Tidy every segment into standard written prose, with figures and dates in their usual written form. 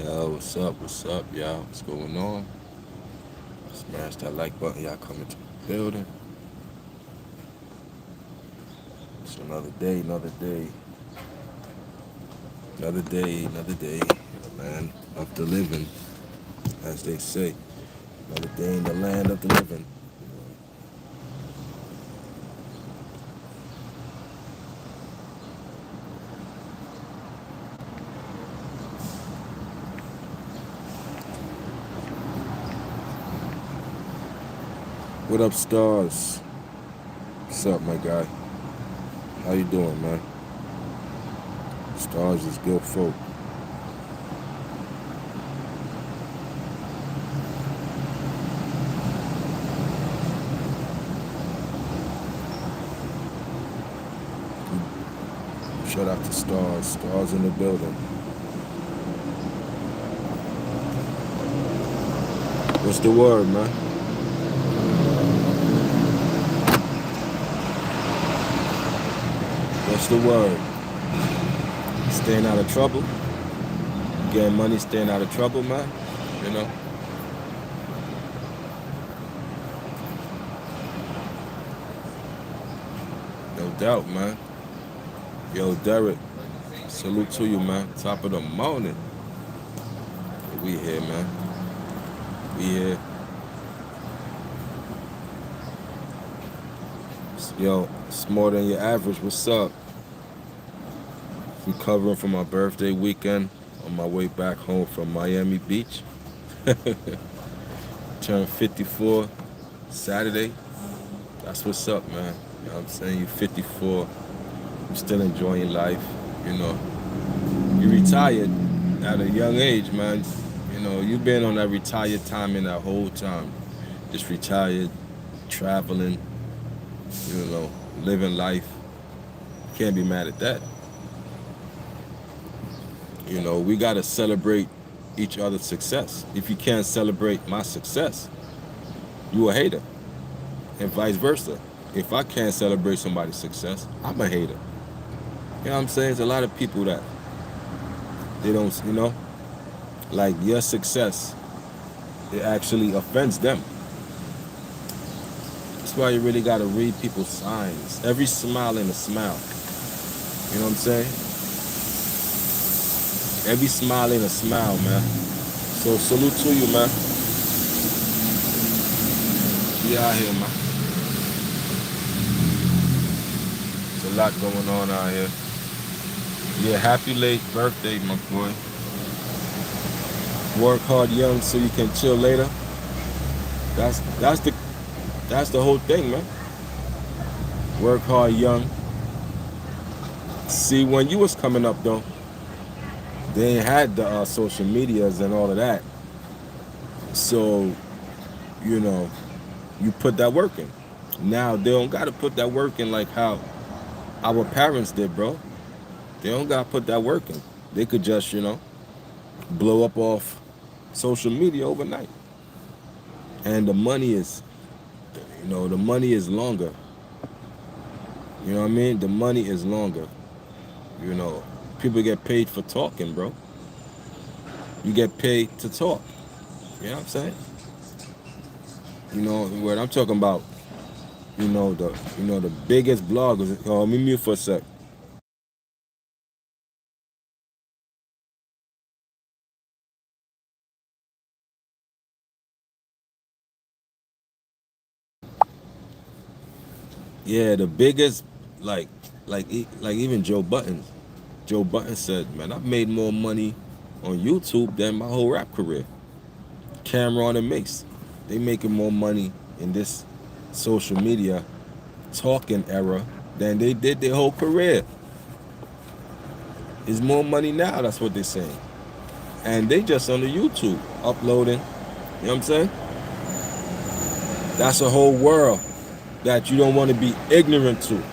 Yo, what's up? What's up, y'all? What's going on? Smash that like button. Y'all coming to the building. It's another day, another day, another day, another day. In the land of the living, as they say. Another day in the land of the living. What up, stars? What's up, my guy? How you doing, man? Stars is good folk. Shout out to stars. Stars in the building. What's the word, man? What's the word? Staying out of trouble? Getting money, staying out of trouble, man? You know? No doubt, man. Yo, Derek, salute to you, man. Top of the morning. We here, man. We here. Yo, it's more than your average. What's up? Recovering from my birthday weekend on my way back home from Miami Beach. Turned 54 Saturday. That's what's up, man. You know what I'm saying? You 54. You still enjoying life. You know, you retired at a young age, man. You know, you've been on that retired time in that whole time. Just retired, traveling, you know, living life. Can't be mad at that. You know, we got to celebrate each other's success. If you can't celebrate my success, you a hater. And vice versa. If I can't celebrate somebody's success, I'm a hater. You know what I'm saying? There's a lot of people that they don't, you know, like your success, it actually offends them. That's why you really got to read people's signs. Every smile ain't a smile. You know what I'm saying? Every smile ain't a smile, man. So salute to you, man. We out here, man. There's a lot going on out here. Yeah, happy late birthday, my boy. Work hard young so you can chill later. That's the that's the whole thing, man. Work hard young. See, when you was coming up though, they ain't had the social medias and all of that. So, you know, you put that work in. Now they don't gotta put that work in like how our parents did, bro. They don't gotta put that work in. They could just, you know, blow up off social media overnight. And the money is, you know, the money is longer. You know what I mean? The money is longer. You know, people get paid for talking, bro. You get paid to talk. You know what I'm saying? You know what I'm talking about. The biggest bloggers. Oh, let me mute for a sec. Yeah, the biggest, like, like even Joe Button. Joe Button said, "Man, I've made more money on YouTube than my whole rap career." Cameron and Mace, they making more money in this social media talking era than they did their whole career. It's more money now. That's what they're saying, and they just on the YouTube uploading. You know what I'm saying? That's a whole world that you don't want to be ignorant to. You know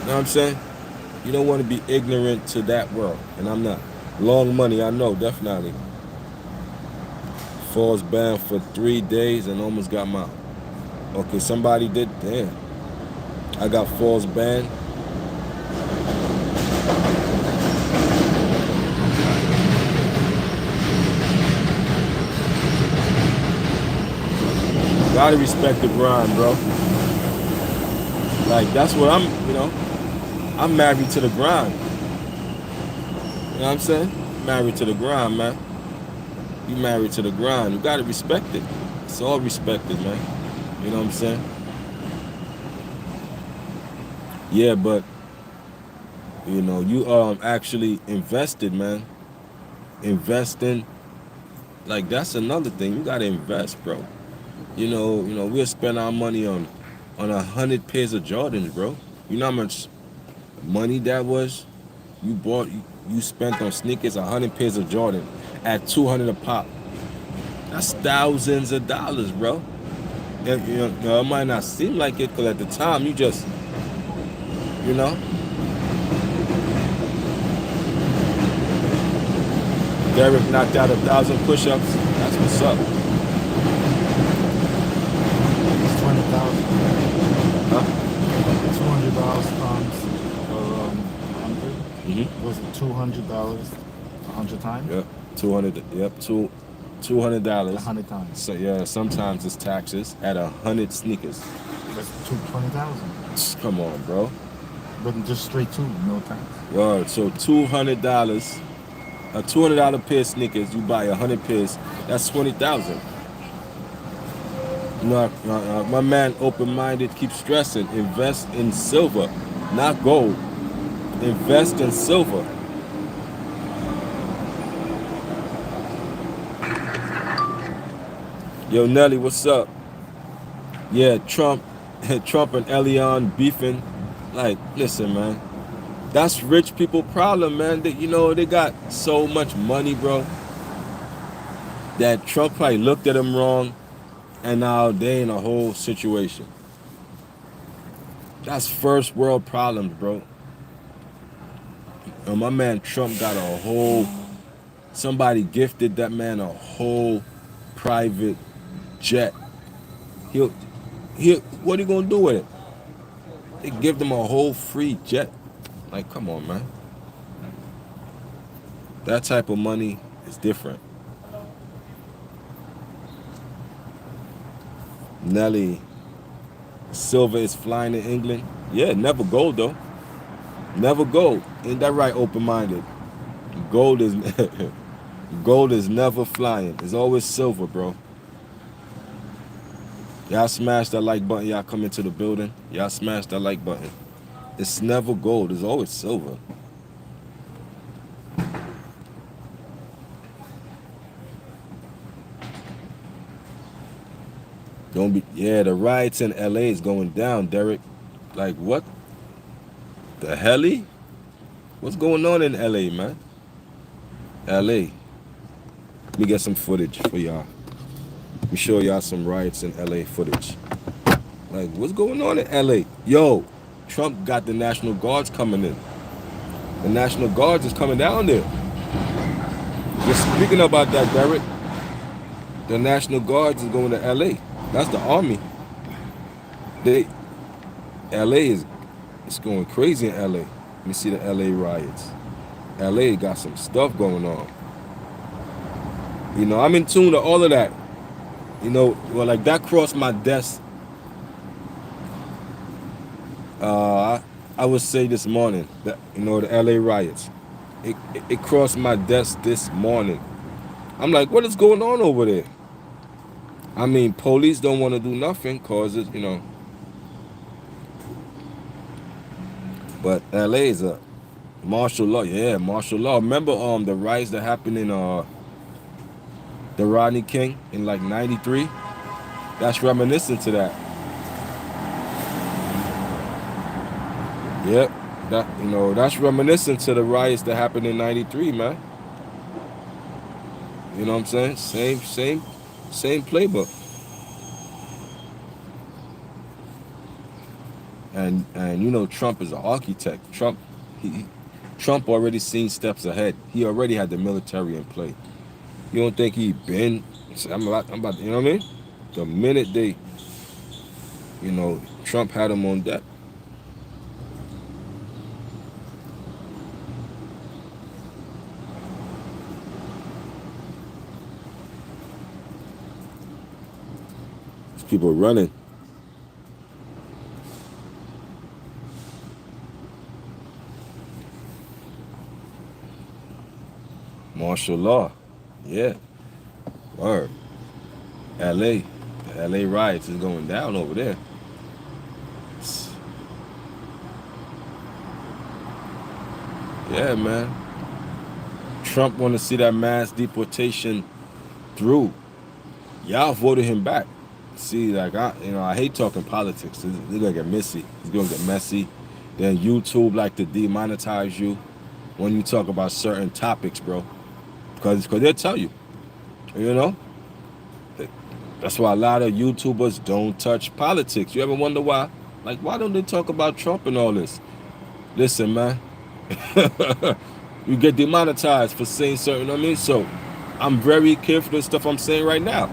what I'm saying? You don't want to be ignorant to that world, and I'm not. Long money, I know, definitely. Falls banned for 3 days and almost got my. Okay, somebody did. Damn. I got falls banned. Gotta respect the grind, bro. Like that's what I'm, I'm married to the grind. You know what I'm saying? Married to the grind, man. You married to the grind. You gotta respect it. It's all respected, man. You know what I'm saying? Yeah, but you actually invested, man. Investing, like that's another thing. You gotta invest, bro. We'll spend our money on 100 pairs of Jordans, bro. You know how much money that was? You spent on sneakers 100 pairs of Jordan at 200 a pop. That's thousands of dollars, bro. It might not seem like it because at the time you just, you know, Derek knocked out 1,000 push-ups. That's what's up. It's 20,000. Huh? $200 times or 100. Mm-hmm. Was it $200 100 times? Yep. 200. Yep. $200. 100 times. So yeah, sometimes it's taxes at 100 sneakers. That's 20,000. Come on, bro. But just straight two, no tax. So $200, a $200 pair of sneakers. You buy 100 pairs. That's 20,000. My man, open-minded, keeps stressing. Invest in silver, not gold. Invest in silver. Yo, Nelly, what's up? Yeah, Trump and Elion beefing. Like, listen, man. That's rich people problem, man. They got so much money, bro, that Trump probably looked at them wrong, and now they in a whole situation. That's first world problems, bro. And my man Trump got a whole. Somebody gifted that man a whole private jet. He'll. What are you gonna do with it? They give them a whole free jet. Like, come on, man. That type of money is different. Nelly, silver is flying in England. Yeah, never gold though. Never gold. Ain't that right, open-minded? Gold is gold is never flying. It's always silver, bro. Y'all smash that like button. Y'all come into the building. Y'all smash that like button. It's never gold. It's always silver. Don't be. Yeah, the riots in LA is going down, Derek. Like, what the hell? What's going on in LA, man? LA. Let me get some footage for y'all. Let me show y'all some riots in LA footage. Like, what's going on in LA? Yo, Trump got the National Guards coming in. The National Guards is coming down there. Just speaking about that, Derek. The National Guards is going to LA. That's the army. LA it's going crazy in LA. Let me see the LA riots. LA got some stuff going on. I'm in tune to all of that. Well, like that crossed my desk. I would say this morning that the LA riots. It crossed my desk this morning. I'm like, what is going on over there? I mean, police don't want to do nothing cause it, But LA is a martial law. Yeah, martial law. Remember the riots that happened in the Rodney King in like '93? That's reminiscent to that. Yep. That's reminiscent to the riots that happened in '93, man. You know what I'm saying? Same playbook. And Trump is an architect. Trump already seen steps ahead. He already had the military in play. You don't think he been? I'm about. You know what I mean? The minute Trump had him on deck. People running. Martial law. Yeah. Word. LA. The LA riots is going down over there. Yeah, man. Trump want to see that mass deportation through. Y'all voted him back. See, like I hate talking politics. It's gonna get messy. It's gonna get messy. Then YouTube like to demonetize you when you talk about certain topics, bro. Because they'll tell you, you know. That's why a lot of YouTubers don't touch politics. You ever wonder why? Like, why don't they talk about Trump and all this? Listen, man. You get demonetized for saying certain, you know what I mean? So, I'm very careful of stuff I'm saying right now.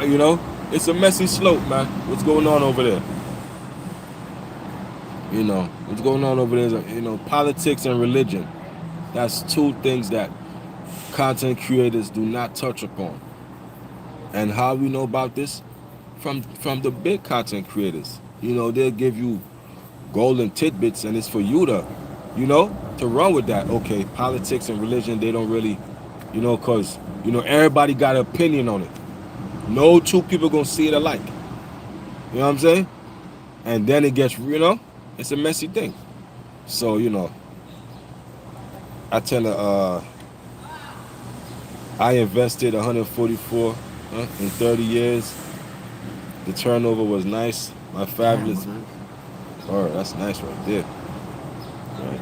You know, it's a messy slope, man. What's going on over there? You know, what's going on over there is, politics and religion. That's two things that content creators do not touch upon. And how we know about this? From the big content creators. You know, they'll give you golden tidbits and it's for you to run with that. Okay, politics and religion, they don't really, because, everybody got an opinion on it. No two people gonna see it alike. You know what I'm saying? And then it gets, it's a messy thing. So, I tend to, I invested 144 in 30 years. The turnover was nice. My fabulous. Oh, that's nice right there. Right.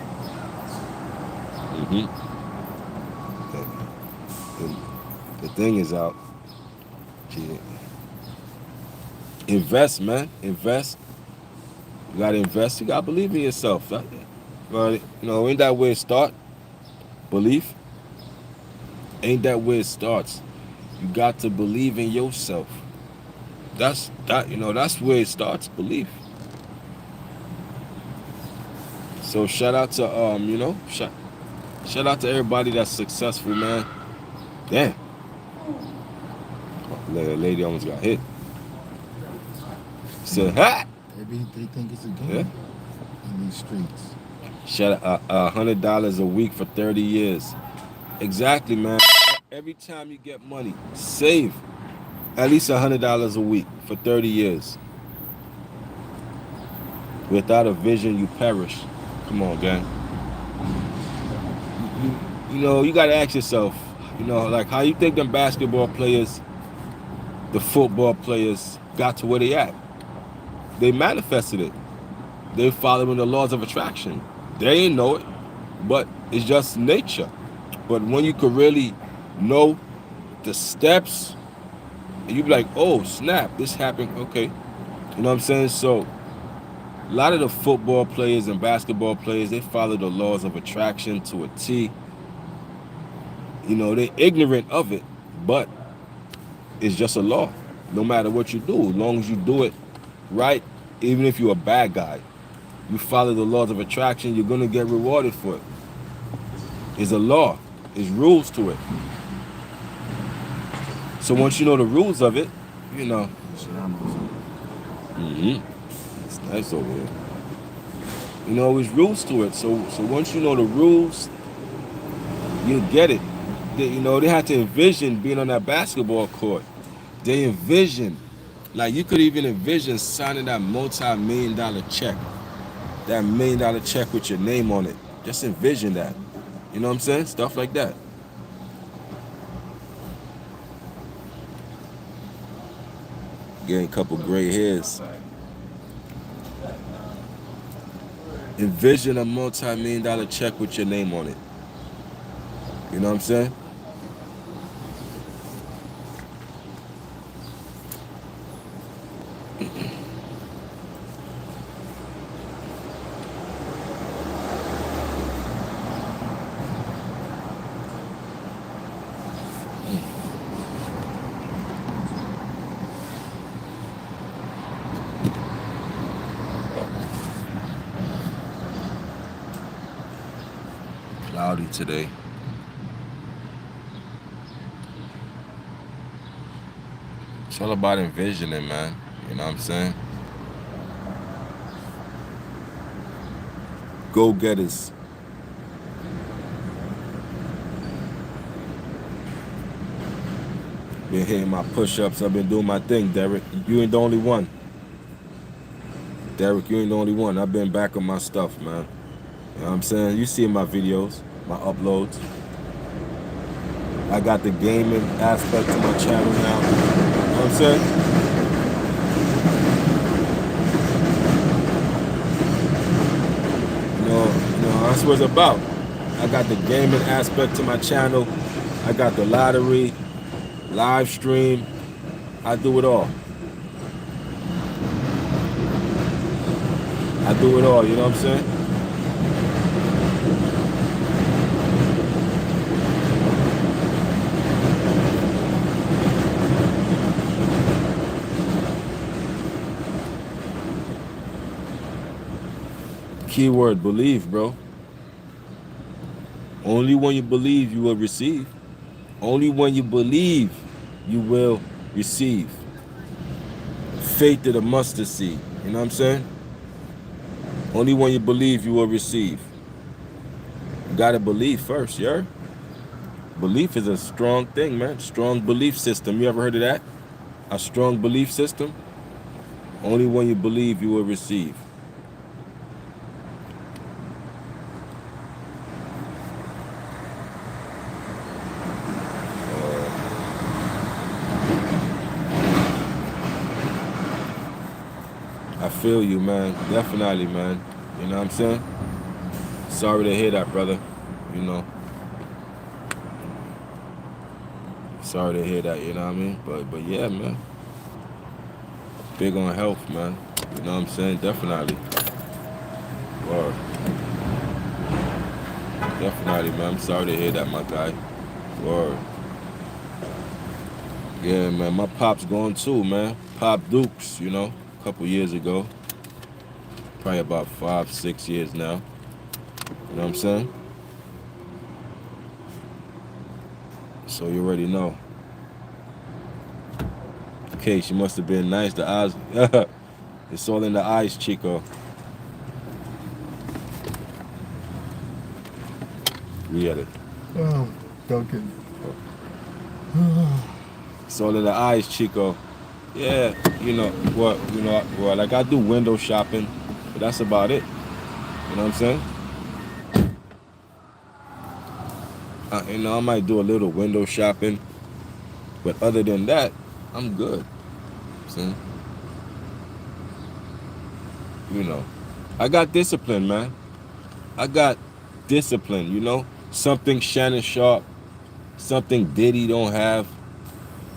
The thing is out. Invest, man. Invest. You gotta invest. You gotta believe in yourself. But ain't that where it starts? Belief. Ain't that where it starts? You got to believe in yourself. That's where it starts. Belief. So shout out to shout out to everybody that's successful, man. Damn. The lady almost got hit. Said, ha! Maybe they think it's a game in these streets. Shout out $100 a week for 30 years. Exactly, man. Every time you get money, save at least $100 a week for 30 years. Without a vision, you perish. Come on, gang. You got to ask yourself, like how you think them basketball players, the football players got to where they at? They manifested it. They following the laws of attraction. They ain't know it, but it's just nature. But when you could really know the steps, and you be like, oh, snap, this happened, okay. You know what I'm saying? So, a lot of the football players and basketball players, they follow the laws of attraction to a T. They're ignorant of it, but it's just a law. No matter what you do, as long as you do it right, even if you're a bad guy, you follow the laws of attraction, you're going to get rewarded for it. It's a law. There's rules to it. So once you know the rules of it, It's nice over here. There's rules to it. So once you know the rules, you get it. They had to envision being on that basketball court. They envision, like you could even envision signing that multi-million-dollar check. That $1 million check with your name on it. Just envision that. You know what I'm saying? Stuff like that. Getting a couple gray hairs. Envision a multi-million-dollar check with your name on it. You know what I'm saying? Cloudy today. It's all about envisioning, man. You know what I'm saying? Go getters. Been hitting my push ups. I've been doing my thing, Derek. You ain't the only one. Derek, you ain't the only one. I've been back on my stuff, man. You know what I'm saying? You see my videos, my uploads. I got the gaming aspect to my channel now. You know what I'm saying? That's what it's about. I got the gaming aspect to my channel. I got the lottery, live stream. I do it all. I do it all, you know what I'm saying? Keyword believe, bro. Only when you believe you will receive. Only when you believe you will receive. Faith to the mustard seed. You know what I'm saying? Only when you believe you will receive. You gotta believe first, yeah? Belief is a strong thing, man. Strong belief system. You ever heard of that? A strong belief system? Only when you believe you will receive. I feel you, man. Definitely, man. You know what I'm saying? Sorry to hear that, brother. You know. Sorry to hear that, you know what I mean? But yeah, man. Big on health, man. You know what I'm saying? Definitely. Word. Definitely, man. I'm sorry to hear that, my guy. Word. Yeah, man. My pop's going too, man. Pop Dukes, you know, a couple years ago. Probably about 5, 6 years now. You know what I'm saying? So you already know. Okay, she must have been nice. The eyes. It's all in the eyes, Chico. We had it. Oh, Duncan. It's all in the eyes, Chico. Yeah, well, like I do window shopping, but that's about it. You know what I'm saying? I might do a little window shopping, but other than that, I'm good. See? You know, I got discipline, man. I got discipline. Something Shannon Sharp, something Diddy don't have.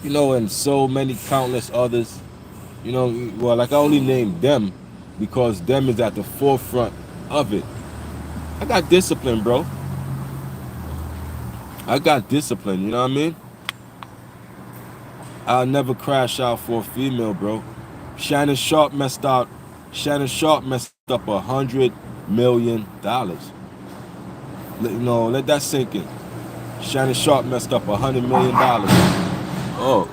And so many countless others. Well, like I only named them because them is at the forefront of it. I got discipline, bro. I got discipline, you know what I mean? I'll never crash out for a female, bro. Shannon Sharp messed out. Shannon Sharp messed up $100 million. Let that sink in. Shannon Sharp messed up $100 million. Oh.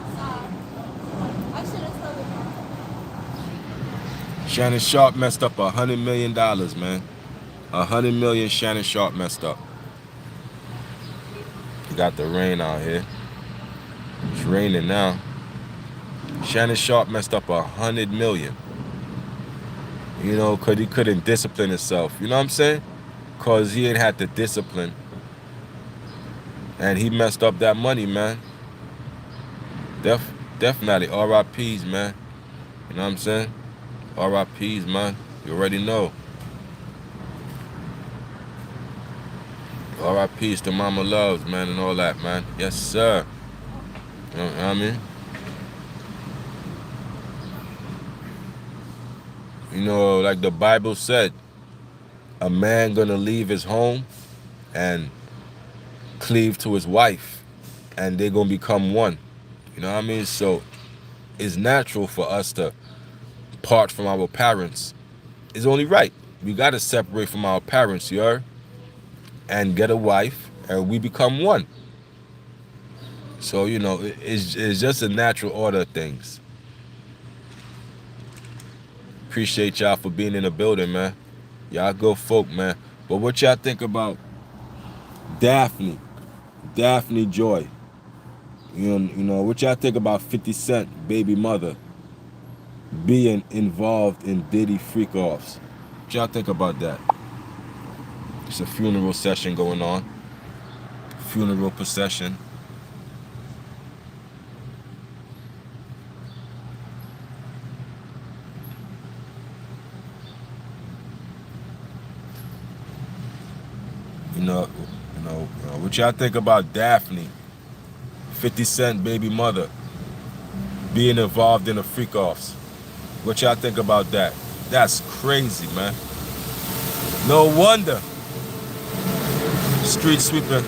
Shannon Sharp messed up $100 million, man. 100 million Shannon Sharp messed up. You got the rain out here. It's raining now. Shannon Sharp messed up 100 million. Because he couldn't discipline himself. You know what I'm saying? Because he ain't had the discipline. And he messed up that money, man. Definitely RIPs, man. You know what I'm saying? RIPs, man. You already know. RIPs to Mama Loves, man, and all that, man. Yes, sir. You know what I mean? Like the Bible said, a man gonna leave his home and cleave to his wife, and they're gonna become one. You know what I mean? So it's natural for us to part from our parents. It's only right. We gotta separate from our parents, you heard? And get a wife, and we become one. So it's just a natural order of things. Appreciate y'all for being in the building, man. Y'all good folk, man. But what y'all think about Daphne? Daphne Joy. You know, what y'all think about 50 Cent baby mother being involved in Diddy freak offs? What y'all think about that? It's a funeral session going on. Funeral procession. You know, what y'all think about Daphne, 50 Cent baby mother, being involved in the freak offs? What y'all think about that? That's crazy, man. No wonder street sweeping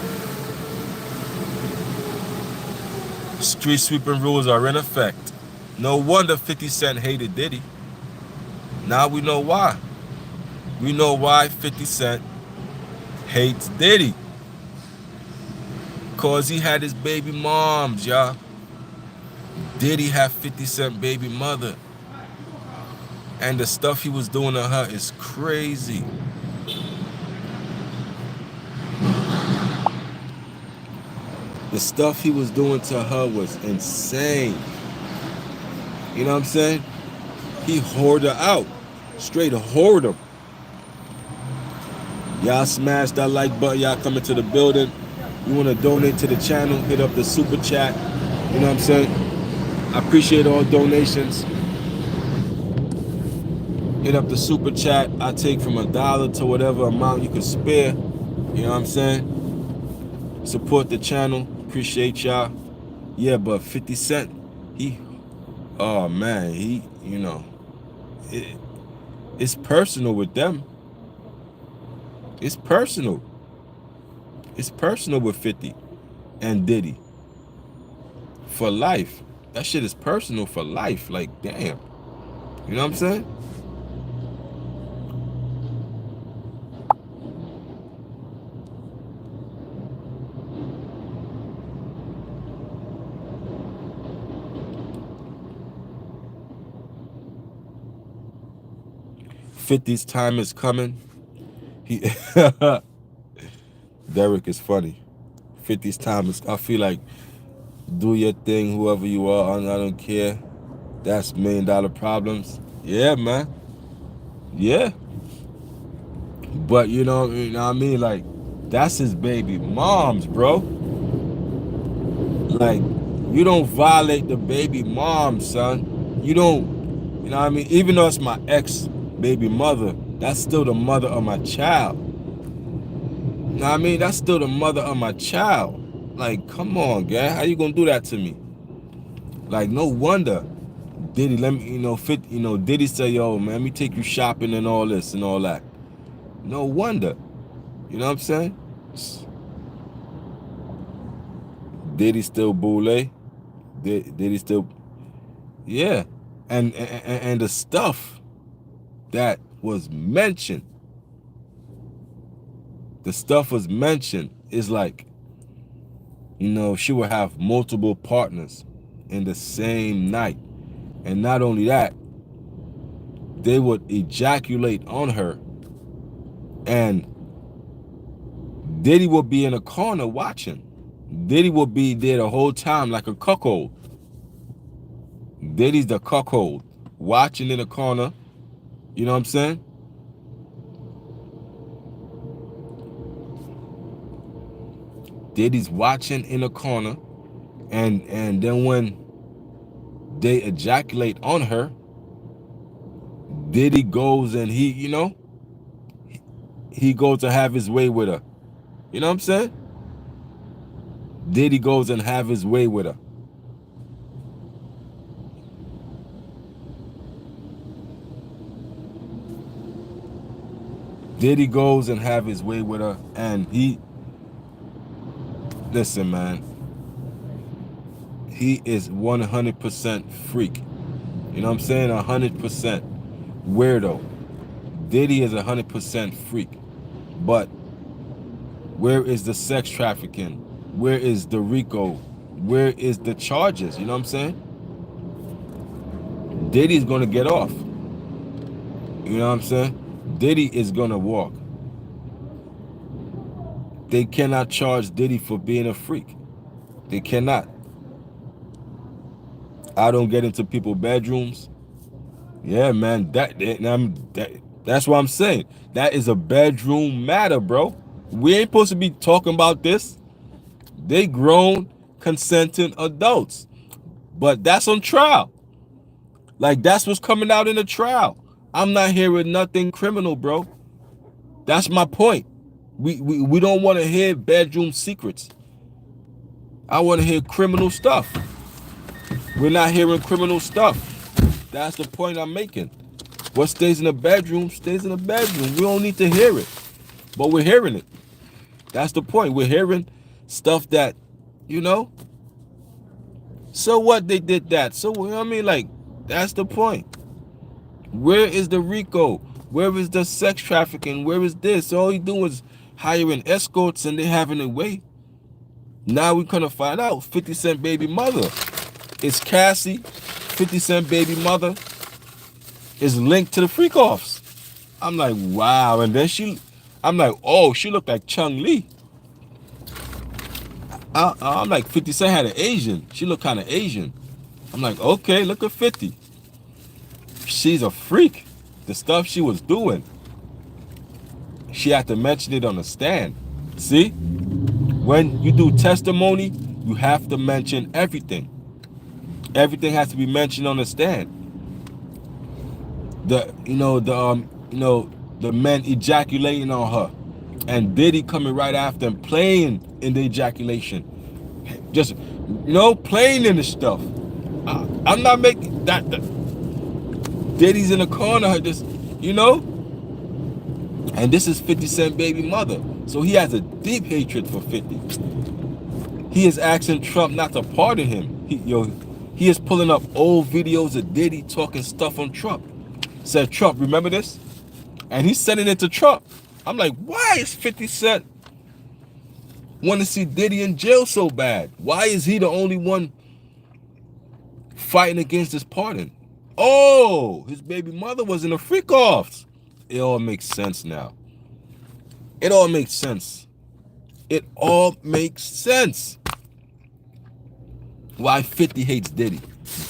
street sweeping rules are in effect. No wonder 50 Cent hated Diddy. Now we know why. We know why 50 Cent hates Diddy. Cause he had his baby moms, y'all. Diddy had 50 Cent baby mother. And the stuff he was doing to her is crazy. The stuff he was doing to her was insane. You know what I'm saying? He whored her out. Straight whored her. Y'all smash that like button. Y'all coming to the building. You want to donate to the channel, hit up the super chat. You know what I'm saying? I appreciate all donations. Hit up the super chat. I take from $1 to whatever amount you can spare. You know what I'm saying? Support the channel. Appreciate y'all. Yeah, but 50 Cent, oh man, it's personal with them. It's personal. It's personal with 50 and Diddy. For life. That shit is personal for life. Like, damn. You know what I'm saying? '50's time is coming. Derek is funny. '50's time is. I feel like do your thing, whoever you are. I don't care. That's $1 million problems. Yeah, man. Yeah. But you know what I mean? Like, that's his baby moms, bro. Like, you don't violate the baby mom, son. You don't, you know what I mean? Even though it's my ex baby mother, that's still the mother of my child. You know what I mean? That's still the mother of my child. Like, come on, guy. How you gonna do that to me? Like, no wonder Diddy, Diddy say, yo, man, let me take you shopping and all this and all that. No wonder. You know what I'm saying? Diddy still boule. Diddy still, yeah. And the stuff that was mentioned, is like, she would have multiple partners in the same night. And not only that, they would ejaculate on her, and Diddy would be in a corner watching. Diddy would be there the whole time like a cuckold. Diddy's the cuckold, watching in a corner. You know what I'm saying? Diddy's watching in a corner, and then when they ejaculate on her, Diddy goes and he goes to have his way with her. You know what I'm saying? Diddy goes and have his way with her. Diddy goes and have his way with her, and listen, man, he is 100% freak. You know what I'm saying? 100% weirdo. Diddy is 100% freak. But where is the sex trafficking? Where is the RICO? Where is the charges? You know what I'm saying? Diddy's gonna get off. You know what I'm saying? Diddy is gonna walk. They cannot charge Diddy for being a freak. They cannot. I don't get into people's bedrooms. Yeah, man. That's what I'm saying. That is a bedroom matter, bro. We ain't supposed to be talking about this. They grown, consenting adults. But that's on trial. Like, that's what's coming out in the trial. I'm not hearing nothing criminal, bro. That's my point. We don't want to hear bedroom secrets. I want to hear criminal stuff. We're not hearing criminal stuff. That's the point I'm making. What stays in the bedroom stays in the bedroom. We don't need to hear it, but we're hearing it. That's the point. We're hearing stuff that, you know. So what, they did that? So, you know what I mean? Like, that's the point. Where is the RICO? Where is the sex trafficking? Where is this? All he doing is hiring escorts and they having a way. Now we're gonna find out 50 Cent baby mother is Cassie. 50 Cent baby mother is linked to the freak offs. I'm like, wow. And then I'm like, oh, she looked like Chung Lee. I'm like, 50 Cent had an Asian. She looked kind of Asian. I'm like, okay, look at 50. She's a freak. The stuff she was doing. She had to mention it on the stand. See? When you do testimony, you have to mention everything. Everything has to be mentioned on the stand. The men ejaculating on her, and Diddy coming right after and playing in the ejaculation, just playing in the stuff. I'm not making that. Diddy's in the corner, just and this is 50 Cent baby mother, so he has a deep hatred for 50. He is asking Trump not to pardon him. He is pulling up old videos of Diddy talking stuff on Trump. Said, Trump, remember this? And he's sending it to Trump. I'm like, why is 50 Cent want to see Diddy in jail so bad? Why is he the only one fighting against his pardon? Oh, his baby mother was in the freak offs. It all makes sense now. It all makes sense. It all makes sense. Why 50 hates Diddy.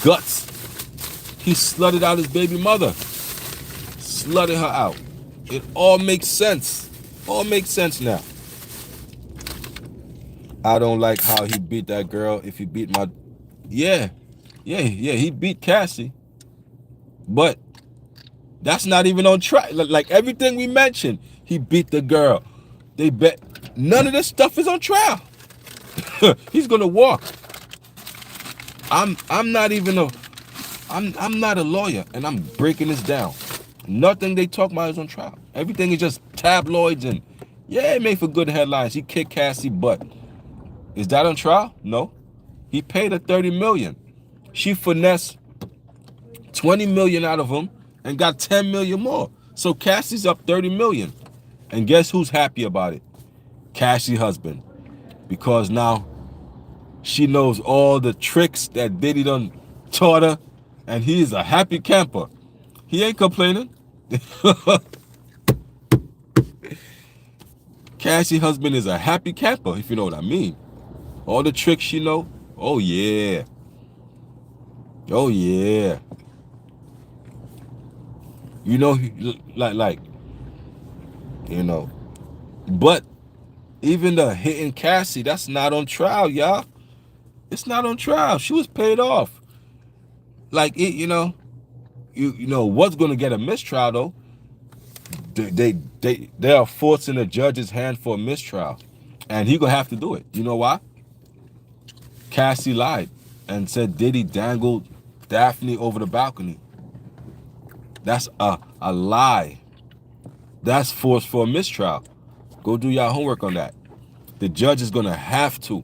Guts. He slutted out his baby mother. Slutted her out. It all makes sense. All makes sense now. I don't like how he beat that girl. If he beat my... Yeah, he beat Cassie. But that's not even on track. Like everything we mentioned, he beat the girl. They bet none of this stuff is on trial. He's gonna walk. I'm not a lawyer, and I'm breaking this down. Nothing they talk about is on trial. Everything is just tabloids and it made for good headlines. He kicked Cassie butt. Is that on trial? No. He paid her $30 million. She finessed $20 million out of him and got $10 million more. So Cassie's up $30 million. And guess who's happy about it? Cassie's husband. Because now she knows all the tricks that Diddy done taught her, and he is a happy camper. He ain't complaining. Cassie's husband is a happy camper, if you know what I mean. All the tricks she know, oh yeah. Oh yeah. But even the hitting Cassie, that's not on trial, y'all. It's not on trial. She was paid off. Like it, what's gonna get a mistrial though? They are forcing the judge's hand for a mistrial, and he gonna have to do it. You know why? Cassie lied and said Diddy dangled Daphne over the balcony. That's a lie. That's forced for a mistrial. Go do your homework on that. The judge is gonna have to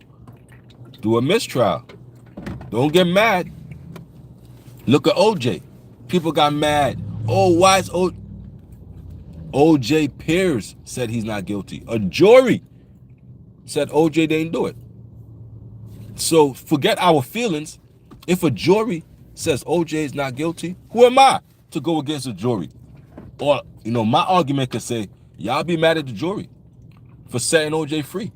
do a mistrial. Don't get mad. Look at OJ. People got mad. Oh, why is OJ Pierce said he's not guilty. A jury said OJ didn't do it. So forget our feelings. If a jury says OJ is not guilty, who am I to go against a jury? Or, my argument could say, y'all be mad at the jury for setting OJ free.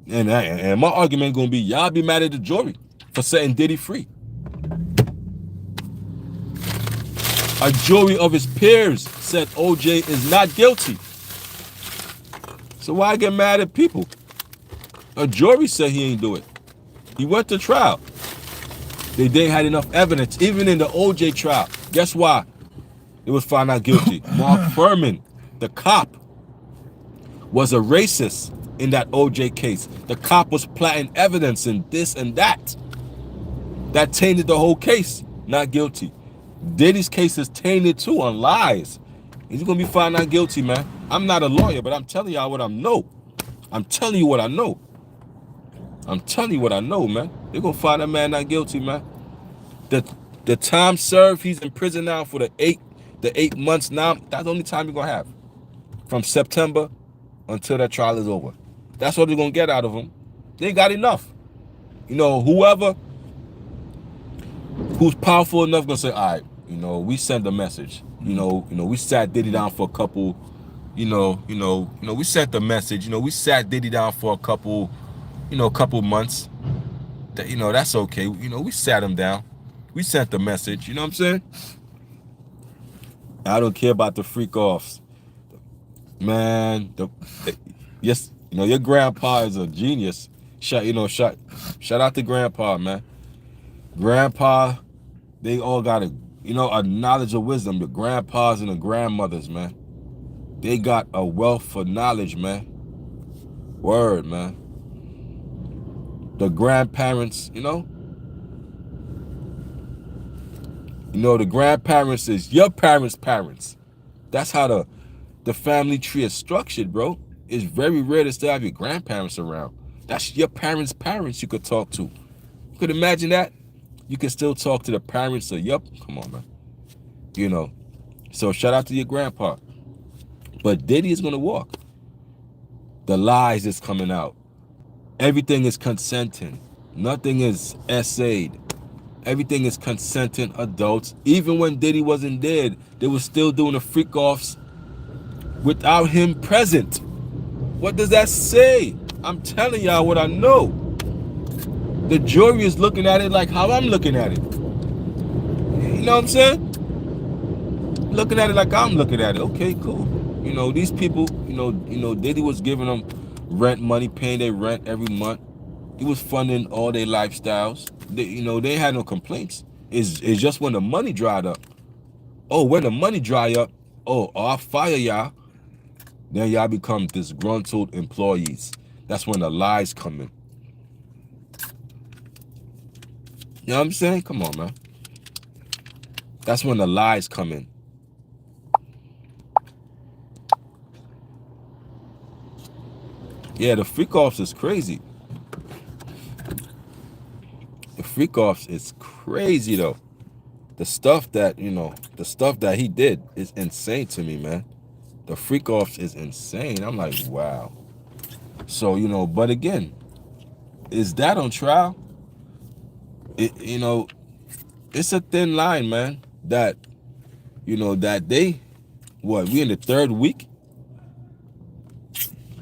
And my argument gonna be, y'all be mad at the jury for setting Diddy free. A jury of his peers said OJ is not guilty. So why get mad at people? A jury said he ain't do it. He went to trial. They didn't have enough evidence, even in the OJ trial. Guess why? It was found not guilty. Mark Furman, the cop, was a racist in that OJ case. The cop was planting evidence and this and that. That tainted the whole case. Not guilty. Diddy's case is tainted too on lies. He's gonna be found not guilty, man. I'm not a lawyer, but I'm telling y'all what I know. I'm telling you what I know. I'm telling you what I know, man. They're gonna find that man not guilty, man. The time served, he's in prison now for the eight months now. That's the only time you're gonna have. From September until that trial is over. That's what they're gonna get out of him. They got enough. Whoever who's powerful enough gonna say, all right, we send a message. We sat Diddy down for a couple, we sent the message. We sat Diddy down for a couple months. That that's okay. We sat him down. We sent the message. You know what I'm saying? I don't care about the freak offs, man. Yes, your grandpa is a genius. Shout out to grandpa, man. Grandpa, they all got a knowledge of wisdom. The grandpas and the grandmothers, man. They got a wealth of knowledge, man. Word, man. The grandparents, the grandparents is your parents' parents. That's how the family tree is structured, bro. It's very rare to still have your grandparents around. That's your parents' parents you could talk to. You could imagine that? You can still talk to the parents of come on, man. So shout out to your grandpa. But Diddy is gonna walk. The lies is coming out. Everything is consenting. Nothing is essayed. Everything is consenting adults. Even when Diddy wasn't dead, they were still doing the freak offs without him present. What does that say? I'm telling y'all what I know. The jury is looking at it like how I'm looking at it. You know what I'm saying? Looking at it like I'm looking at it. Okay, cool. These people, Diddy was giving them rent money, paying their rent every month. He was funding all their lifestyles. They had no complaints. It's just when the money dried up. Oh, when the money dry up, I'll fire y'all. Then y'all become disgruntled employees. That's when the lies come in. You know what I'm saying? Come on, man. That's when the lies come in. Yeah, the freak offs is crazy. The freak offs is crazy though. The stuff that he did is insane to me, man. The freak offs is insane. I'm like, wow. So, but again, is that on trial? It's a thin line, man. That we in the third week?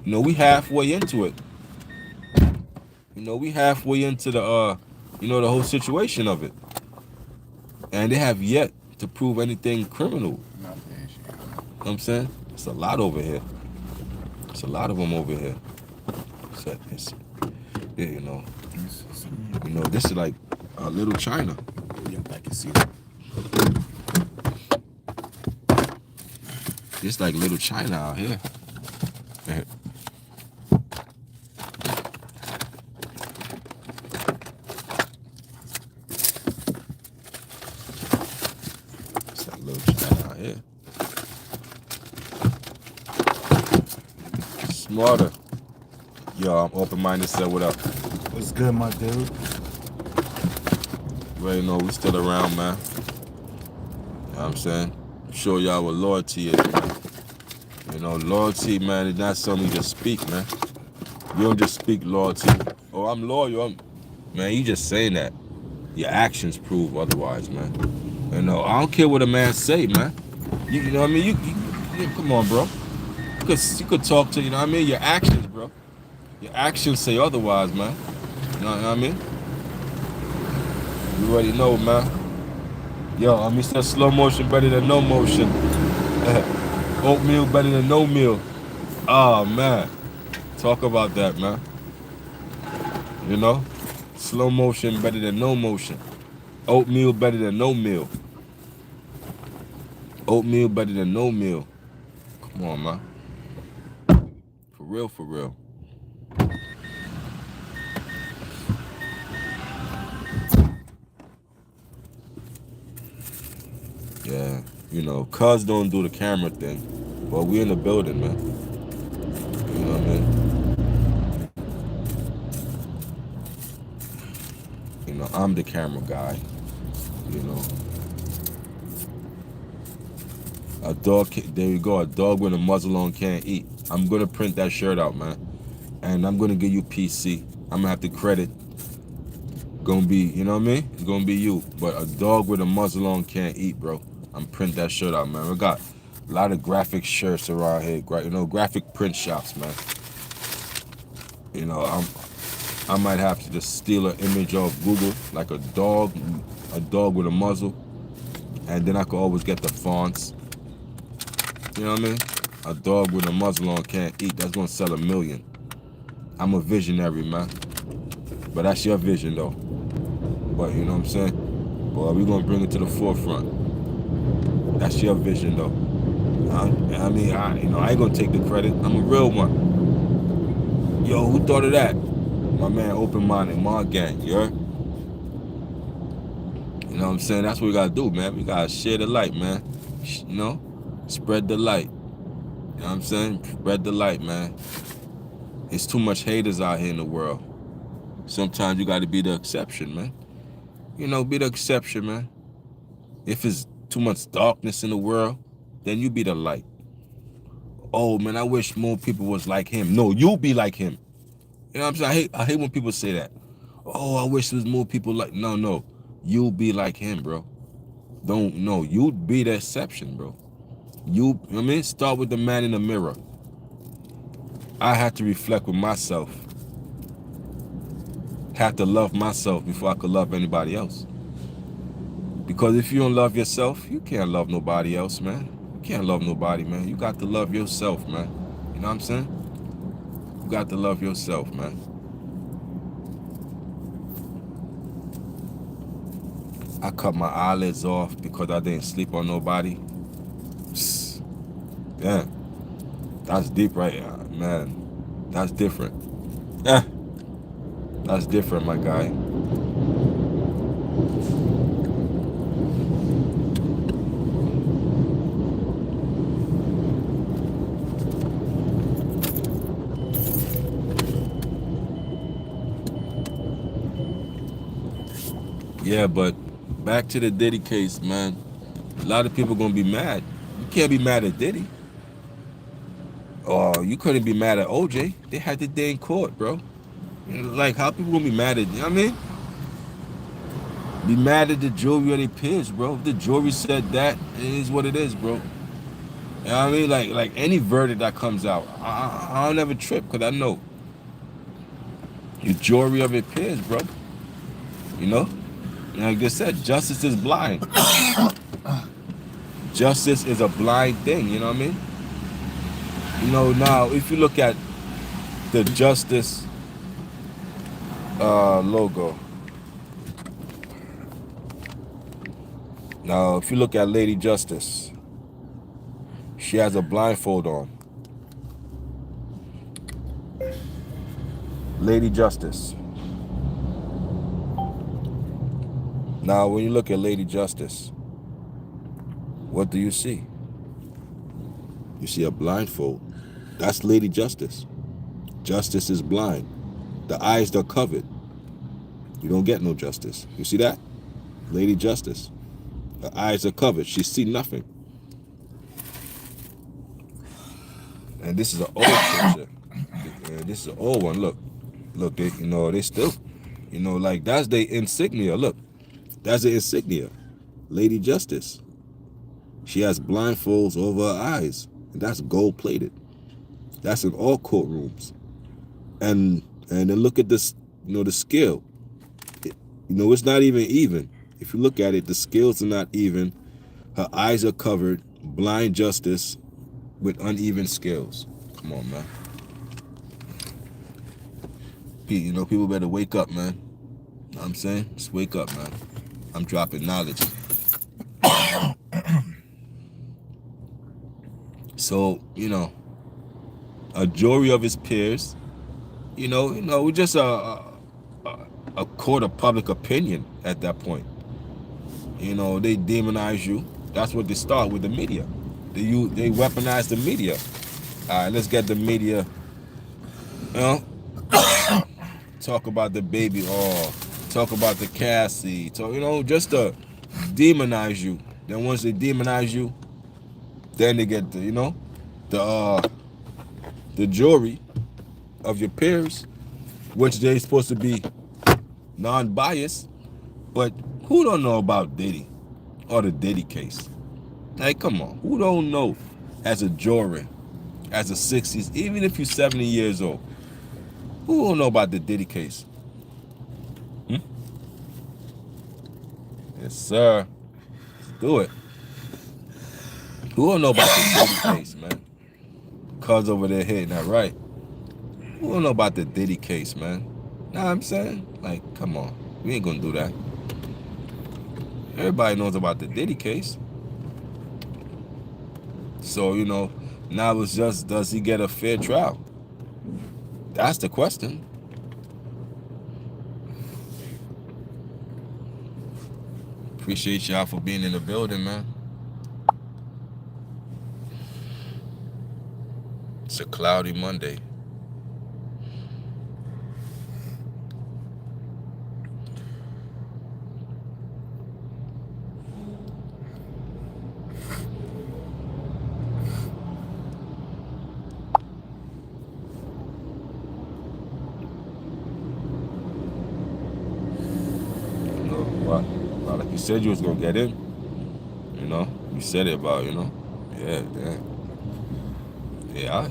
We halfway into it. We halfway into the the whole situation of it. And they have yet to prove anything criminal. You know what I'm saying? It's a lot over here. It's a lot of them over here. This is like a little China. Yeah, I can see that. It's like little China out here. It's like little China out here. Smarter. Yo, I'm open-minded. Said what up? What's good, my dude? You already know we still around, man. You know what I'm saying? Show y'all what loyalty is, man. Loyalty, man, is not something you just speak, man. You don't just speak loyalty. Oh, I'm loyal. Man, you just saying that. Your actions prove otherwise, man. I don't care what a man say, man. You know what I mean? Yeah, come on, bro. You could talk to, you know what I mean? Your actions, bro. Your actions say otherwise, man. You know what I mean? You already know, man. Yo, said slow motion better than no motion. Oatmeal better than no meal. Oh, man. Talk about that, man. You know? Slow motion better than no motion. Oatmeal better than no meal. Oatmeal better than no meal. Come on, man. For real, for real. Yeah. Cuz don't do the camera thing. But we in the building, man. You know what I mean? I'm the camera guy. You know. There you go. A dog with a muzzle on can't eat. I'm gonna print that shirt out, man. And I'm gonna give you PC. I'm gonna have to credit. Gonna be, you know what I mean? It's gonna be you. But a dog with a muzzle on can't eat, bro. I'm print that shirt out, man. We got a lot of graphic shirts around here. Graphic print shops, man. I might have to just steal an image off Google, like a dog with a muzzle, and then I could always get the fonts. You know what I mean? A dog with a muzzle on can't eat. That's gonna sell 1,000,000. I'm a visionary, man. But that's your vision, though. But you know what I'm saying? Boy, we gonna bring it to the forefront. That's your vision, though. I ain't gonna take the credit. I'm a real one. Yo, who thought of that? My man, open-minded, my gang. You heard? You know what I'm saying? That's what we gotta do, man. We gotta share the light, man. Spread the light. You know what I'm saying? Spread the light, man. It's too much haters out here in the world. Sometimes you gotta be the exception, man. Be the exception, man. If it's too much darkness in the world, then you be the light. Oh, man, I wish more people was like him. No, you be like him. You know what I'm saying? I hate when people say that. Oh, I wish there was more people like... No. You be like him, bro. You be the exception, bro. You know what I mean? Start with the man in the mirror. I have to reflect with myself. Have to love myself before I could love anybody else. Because if you don't love yourself, you can't love nobody else, man. You can't love nobody, man. You got to love yourself, man. You know what I'm saying? You got to love yourself, man. I cut my eyelids off because I didn't sleep on nobody. Damn. That's deep, right? Man. That's different. Yeah. That's different, my guy. Yeah, but back to the Diddy case, man. A lot of people gonna be mad. You can't be mad at Diddy. Oh, you couldn't be mad at OJ. They had the day in court, bro. Like, how people gonna be mad at, you know what I mean? Be mad at the jury or their peers, bro. If the jury said that, it is what it is, bro. You know what I mean? Like any verdict that comes out, I don't ever trip, because I know your jury of your peers, bro. You know? And like I said, justice is blind. Justice is a blind thing, you know what I mean? Now, if you look at the justice logo. Now, if you look at Lady Justice, she has a blindfold on. Lady Justice. Now, when you look at Lady Justice, what do you see? You see a blindfold. That's Lady Justice. Justice is blind. The eyes are covered. You don't get no justice. You see that? Lady Justice. Her eyes are covered. She see nothing. And this is an old picture. This is an old one. Look, they still, like that's the insignia. Look, that's the insignia. Lady Justice. She has blindfolds over her eyes. And that's gold plated. That's in all courtrooms. And then look at this, the scale. It's not even. If you look at it, the scales are not even. Her eyes are covered. Blind justice with uneven scales. Come on, man. People better wake up, man. Know what I'm saying? Just wake up, man. I'm dropping knowledge. So, a jury of his peers, we're just a court of public opinion at that point. They demonize you. That's what they start with the media. They weaponize the media. All right, let's get the media, talk about the baby oil, talk about the Cassie, just to demonize you. Then once they demonize you, then they get the jury of your peers, which they're supposed to be non-biased. But who don't know about Diddy or the Diddy case? Like, come on, who don't know as a jury, as a 60s, even if you're 70 years old, who don't know about the Diddy case? Yes, sir. Let's do it. Who don't know about the Diddy case, man? Cuz over there hitting that right. Who don't know about the Diddy case, man? Know what I'm saying? Like, come on. We ain't gonna do that. Everybody knows about the Diddy case. So, now it's just, does he get a fair trial? That's the question. Appreciate y'all for being in the building, man. It's a cloudy Monday. Like you said you was gonna get in. You said it about, yeah, damn. Yeah, I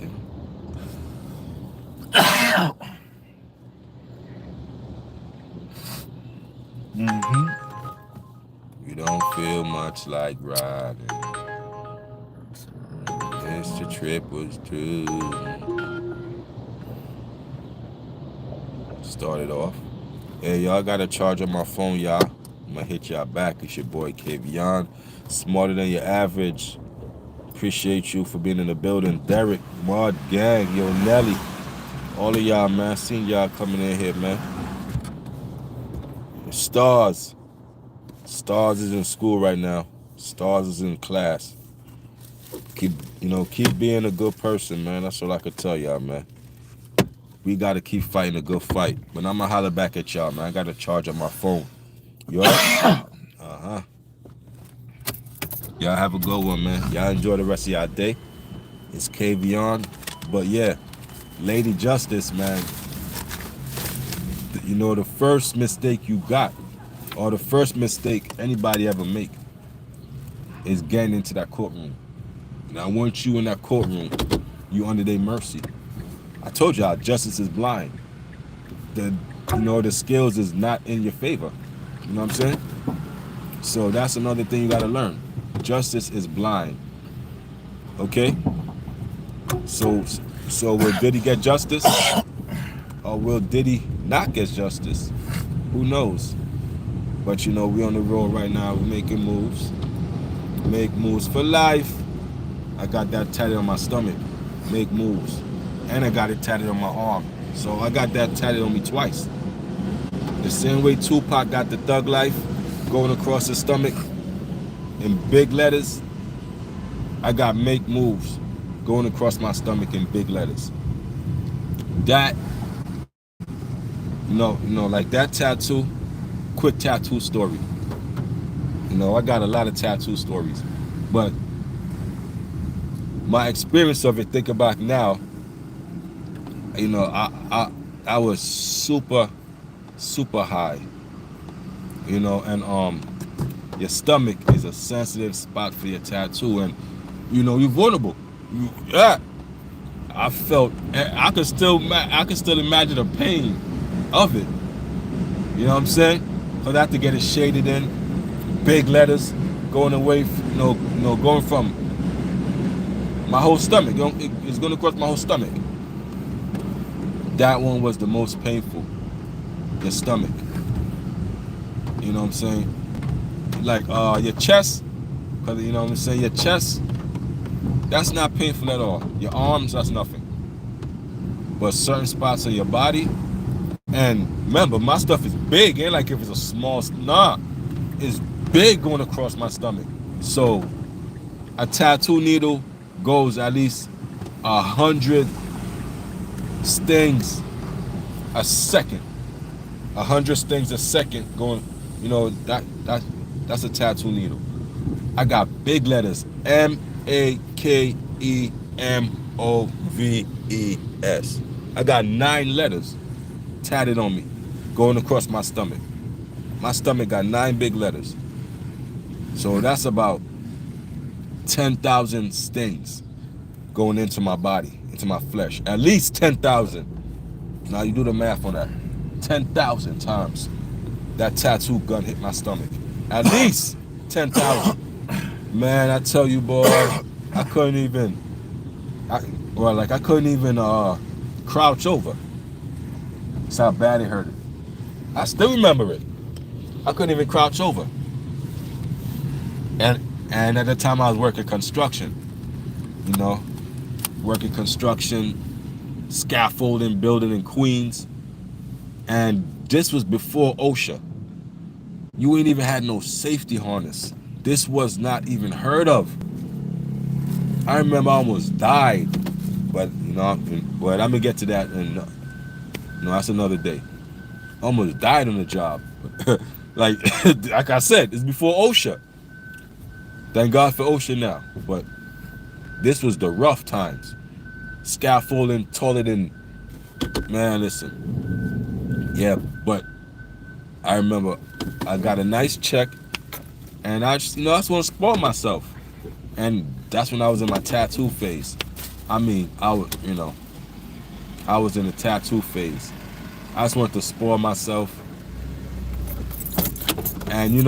You don't feel much like riding. Yes, the trip was true. Started off. Hey, y'all got a charge on my phone, y'all. I'm gonna hit y'all back. It's your boy Kavion. Smarter than your average. Appreciate you for being in the building. Derek, Maud, Gang, Yo, Nelly. All of y'all, man. Seen y'all coming in here, man. Stars. Stars is in school right now. Stars is in class. Keep being a good person, man. That's all I could tell y'all, man. We gotta keep fighting a good fight. But I'm gonna holler back at y'all, man. I got a charge on my phone. You alright? Y'all have a good one, man. Y'all enjoy the rest of y'all day. It's Kavion. But yeah, Lady Justice, man. The first mistake you got, or the first mistake anybody ever make, is getting into that courtroom. Now, once you in that courtroom, you under their mercy. I told y'all, justice is blind. The scales is not in your favor. You know what I'm saying? So that's another thing you gotta learn. Justice is blind. Okay? So will Diddy get justice? Or will Diddy not get justice? Who knows? But we on the road right now, we're making moves. Make moves for life. I got that tatted on my stomach. Make moves. And I got it tatted on my arm. So I got that tatted on me twice. The same way Tupac got the thug life going across his stomach in big letters, I got make moves going across my stomach in big letters. That, like that tattoo, quick tattoo story. I got a lot of tattoo stories. But my experience of it, think about now, I was super high. And your stomach is a sensitive spot for your tattoo, and you're vulnerable. Yeah, I could still imagine the pain of it. You know what I'm saying? Cause I have to get it shaded in, big letters, going away, going from my whole stomach. It's going across my whole stomach. That one was the most painful. Your stomach. You know what I'm saying? Like your chest, cause you know what I'm saying. Your chest, that's not painful at all. Your arms, that's nothing. But certain spots of your body, and remember, my stuff is big. Ain't like if it's a small. Nah, it's big going across my stomach. So a tattoo needle goes at least 100 stings a second. 100 stings a second going. That's a tattoo needle. I got big letters Makemoves. I got 9 letters tatted on me, going across my stomach. My stomach got 9 big letters. So that's about 10,000 stings going into my body, into my flesh. At least 10,000. Now you do the math on that. 10,000 times that tattoo gun hit my stomach. At least 10,000. Man, I tell you, boy, I couldn't even. I couldn't even crouch over. That's how bad it hurted. I still remember it. I couldn't even crouch over. And at the time I was working construction, you know, working construction, scaffolding, building in Queens, and this was before OSHA. You ain't even had no safety harness. This was not even heard of. I remember I almost died, but but I'm gonna get to that, and that's another day. Almost died on the job. like like I said, it's before OSHA. Thank God for OSHA now. But this was the rough times. Scaffolding taller than, man, listen. Yeah, but I remember I got a nice check, and I just want to spoil myself. And that's when I was in my tattoo phase. I mean, I was in the tattoo phase. I just wanted to spoil myself. And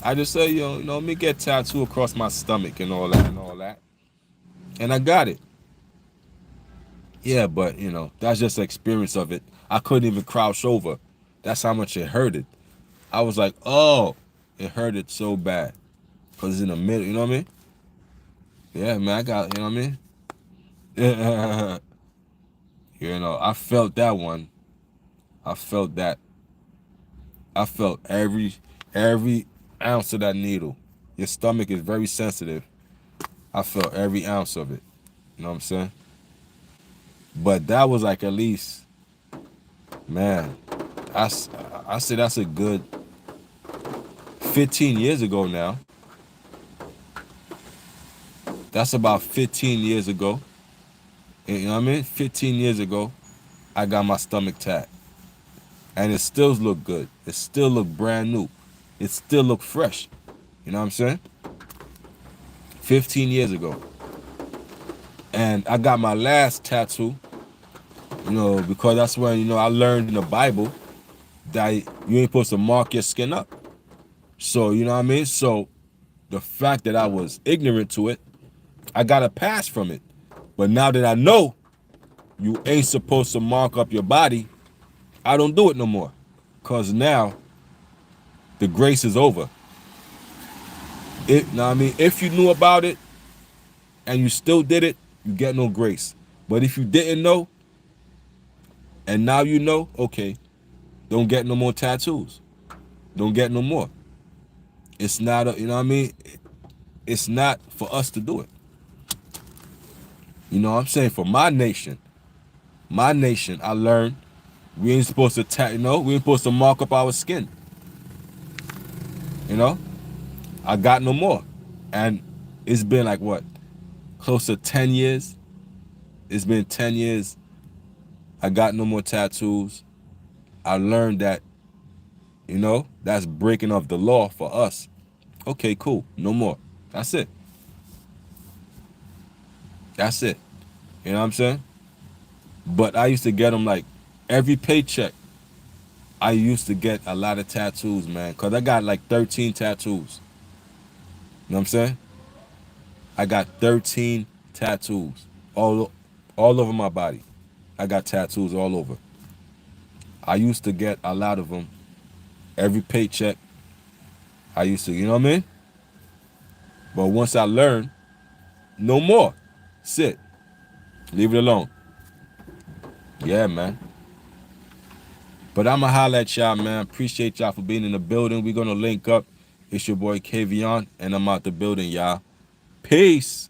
I just said, let me get tattoo across my stomach and all that and all that. And I got it. Yeah, but that's just the experience of it. I couldn't even crouch over. That's how much it hurted. I was like, oh, it hurted so bad. Cause it's in the middle, you know what I mean? Yeah, man, I got, you know what I mean? I felt that one. I felt that. I felt every ounce of that needle. Your stomach is very sensitive. I felt every ounce of it. You know what I'm saying? But that was like at least, man, I say that's a good 15 years ago now. That's about 15 years ago. You know what I mean? 15 years ago, I got my stomach tapped. And it still look good. It still look brand new. It still look fresh. You know what I'm saying? 15 years ago. And I got my last tattoo, because that's when, I learned in the Bible that you ain't supposed to mark your skin up. So, you know what I mean? So, the fact that I was ignorant to it, I got a pass from it. But now that I know you ain't supposed to mark up your body, I don't do it no more. Because now the grace is over. Know what I mean? If you knew about it and you still did it, you get no grace. But if you didn't know and now you know, okay, don't get no more tattoos. Don't get no more. It's not, you know what I mean? It's not for us to do it. You know what I'm saying? For my nation, I learned we ain't supposed to, we ain't supposed to mark up our skin. You know? I got no more. And it's been like what? Close to 10 years. It's been 10 years. I got no more tattoos. I learned that, that's breaking of the law for us. Okay, cool. No more. That's it. That's it. You know what I'm saying? But I used to get them like every paycheck. I used to get a lot of tattoos, man, cause I got like 13 tattoos. You know what I'm saying? I got 13 tattoos all over my body. I got tattoos all over. I used to get a lot of them every paycheck. I used to, you know what I mean? But once I learned, no more. Sit. Leave it alone. Yeah, man. But I'ma holla at y'all, man. Appreciate y'all for being in the building. We're gonna link up. It's your boy Kavion, and I'm out the building, y'all. Peace.